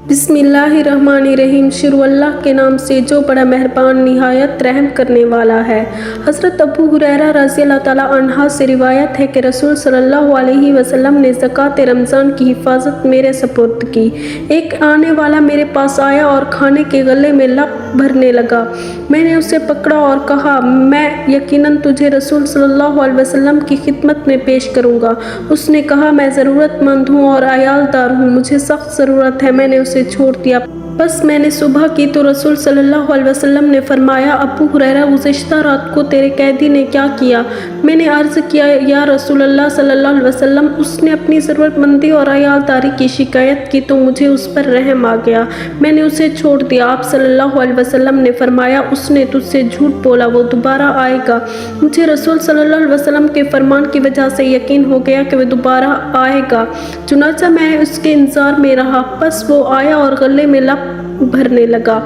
बिस्मिल्लाहिर्रहमानिर्रहीम। शुरू अल्लाह के नाम से जो बड़ा मेहरबान निहायत रहम करने वाला है। हज़रत अबू हुरैरा रज़ी अल्लाह ताला अन्हा से रिवायत है कि रसूल सल्लल्लाहु अलैहि वसल्लम ने ज़कात रमज़ान की हिफाजत मेरे सपुर्द की। एक आने वाला मेरे पास आया और खाने के गले में लप भरने लगा। मैंने उसे पकड़ा और कहा, मैं यकीनन तुझे रसूल सल्लल्लाहु अलैहि वसल्लम की खिदमत में पेश करूँगा। उसने कहा, मैं ज़रूरतमंद हूँ और अयालदार हूँ, मुझे सख्त ज़रूरत है। मैंने उसे छोड़ दिया। बस मैंने सुबह की तो रसूल सल्लल्लाहु अलैहि वसल्लम ने फरमाया, अबू हुरैरा, गुज़िश्ता रात को तेरे कैदी ने क्या किया? मैंने अर्ज़ किया, या रसूल अल्लाह सल्लल्लाहु अलैहि वसल्लम, उसने अपनी ज़रूरतमंदी और अयालदारी की शिकायत की तो मुझे उस पर रहम आ गया। मैंने उसे छोड़ दिया। आप सल्लल्लाहु अलैहि वसल्लम ने फरमाया, उसने तुझसे झूठ बोला, वो दोबारा आएगा। मुझे रसूल सल्लल्लाहु अलैहि वसल्लम के फरमान की वजह से यकीन हो गया कि वह दोबारा आएगा। चुनांचे मैं उसके इंतज़ार में रहा। बस वो आया और गले में लप भरने लगा।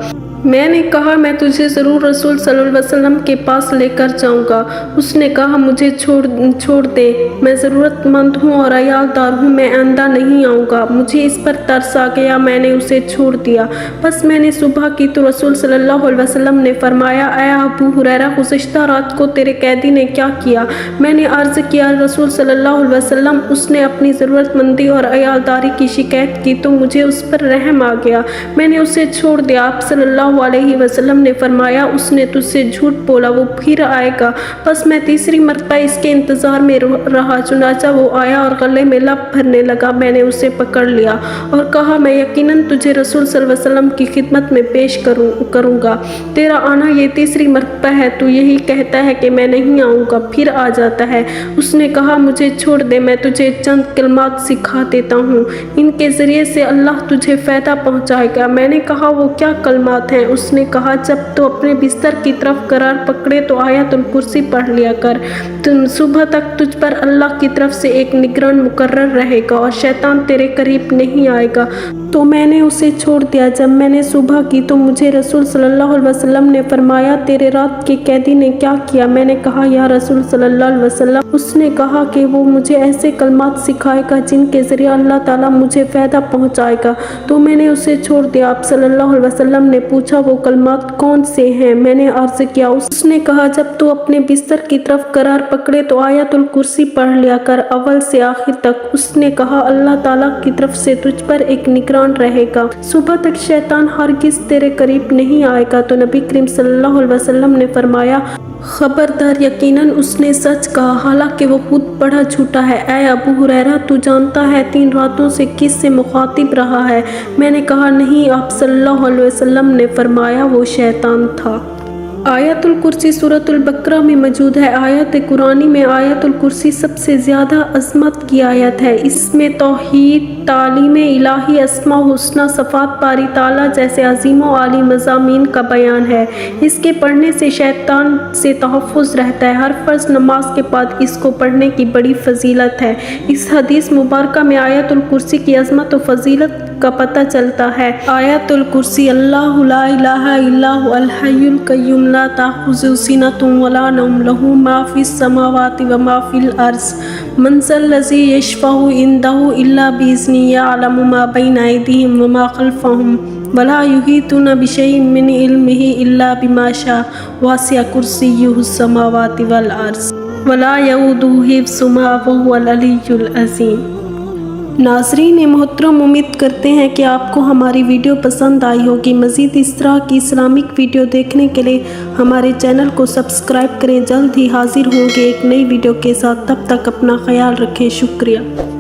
मैंने कहा, मैं तुझे ज़रूर रसूल सल्लल्लाहु अलैहि वसल्लम के पास लेकर जाऊंगा। उसने कहा, मुझे छोड़ दे, मैं ज़रूरतमंद हूँ और अयालदार हूँ, मैं आइंदा नहीं आऊँगा। मुझे इस पर तरस आ गया, मैंने उसे छोड़ दिया। बस मैंने सुबह की तो रसूल सल्लल्लाहु अलैहि वसल्लम ने फरमाया, ऐ अबू हुरैरा, गुज़िश्ता रात को तेरे कैदी ने क्या किया? मैंने अर्ज़ किया, रसूल सल्लल्लाहु अलैहि वसल्लम, उसने अपनी ज़रूरतमंदी और अयालदारी की शिकायत की तो मुझे उस पर रहम आ गया। मैंने उसे छोड़ दिया। आप सल्लल्लाहु अलैहि वसल्लम ने फरमाया, उसने तुझसे झूठ बोला, वो फिर आएगा। बस मैं तीसरी मरतबा इसके इंतज़ार में रहा। चुनांचा वो आया और गले में लप भरने लगा। मैंने उसे पकड़ लिया और कहा, मैं यकीनन तुझे रसूल सल्लल्लाहु अलैहि वसल्लम की खिदमत में पेश करूँगा। तेरा आना ये तीसरी मरतबा है। तू यही कहता है कि मैं नहीं आऊँगा, फिर आ जाता है। उसने कहा, मुझे छोड़ दे, मैं तुझे चंद कलमात सिखा देता हूँ, इनके ज़रिए से अल्लाह तुझे फ़ायदा पहुँचाएगा। मैंने कहा, वो क्या कलमात हैं? उसने कहा, जब तो अपने बिस्तर की तरफ करार पकड़े तो आयतुल कुर्सी पढ़ लिया कर। तुम सुबह तक तुझ पर अल्लाह की तरफ से एक निगरान मुकर्रर रहेगा और शैतान तेरे करीब नहीं आएगा। तो मैंने उसे छोड़ दिया। जब मैंने सुबह की तो मुझे रसूल सल्लल्लाहु अलैहि वसल्लम ने फरमाया, तेरे रात के कैदी ने क्या किया? मैंने कहा, या रसूल सल्लल्लाहु अलैहि वसल्लम, उसने कहा कि वो मुझे ऐसे कलमात सिखाएगा जिनके ज़रिए अल्लाह ताला मुझे फ़ायदा पहुँचाएगा। तो मैंने उसे छोड़ दिया। आप सल्लल्लाहु अलैहि वसल्लम ने पूछा, वो कलमात कौन से हैं? मैंने अर्ज़ किया। उसने कहा, जब तू अपने बिस्तर की तरफ करार पकड़े तो आयतुल कुर्सी पढ़ लिया कर, अव्वल से आखिर तक। उसने कहा, अल्लाह ताला की तरफ से तुझ पर एक निगरान रहेगा, सुबह तक शैतान हरगिज़ तेरे करीब नहीं आएगा। तो नबी करीम सल्लल्लाहु अलैहि वसल्लम ने फरमाया, खबरदार, यकीनन उसने सच कहा, हालांकि वो खुद बड़ा झूठा है। ऐ अबू हुरैरा, तू जानता है 3 रातों से किस से मुखातिब रहा है? मैंने कहा, नहीं। आप सल्लल्लाहु अलैहि वसल्लम ने फरमाया, वो शैतान था। आयतुल कुर्सी सूरतुल बकरा में मौजूद है। आयत कुरानी में आयतुल कुर्सी सबसे ज़्यादा अज़मत की आयत है। इसमें तौहीद, तालीम इलाही, अस्मा हुस्ना, सफ़ात पारी ताला जैसे अज़ीम व आली मज़ामीन का बयान है। इसके पढ़ने से शैतान से तहफ़्फ़ुज़ रहता है। हर फ़र्ज़ नमाज के बाद इसको पढ़ने की बड़ी फ़जीलत है। इस हदीस मुबारका में आयतुल कुर्सी की अज़मत व फ़जीलत का पता चलता है। आयतुल कुर्सी, अल्लाहु ला इलाहा इल्ला हुवल हय्युल कय्यूम ला ताख़ुज़ुहु सिनतुन वला नौम, लहू मा फ़िस समावाति व मा फ़िल अर्ज़, मन ज़ल्लज़ी यशफ़अु इंदहु इल्ला बिइज़्निही, यअलमु मा बैना अयदीहिम व मा ख़ल्फ़हुम, वला युहीतूना बिशैइन मिन इल्मिही इल्ला बिमा शाअ, वसिअ कुर्सिय्युहुस समावाति वल अर्ज़, वला यऊदुहु हिफ़्ज़ुहुमा व हुवल अलिय्युल अज़ीम। नाज़रीन मोहतरम, उम्मीद करते हैं कि आपको हमारी वीडियो पसंद आई होगी। मज़ीद इस तरह की इस्लामिक वीडियो देखने के लिए हमारे चैनल को सब्सक्राइब करें। जल्द ही हाजिर होंगे एक नई वीडियो के साथ। तब तक अपना ख्याल रखें। शुक्रिया।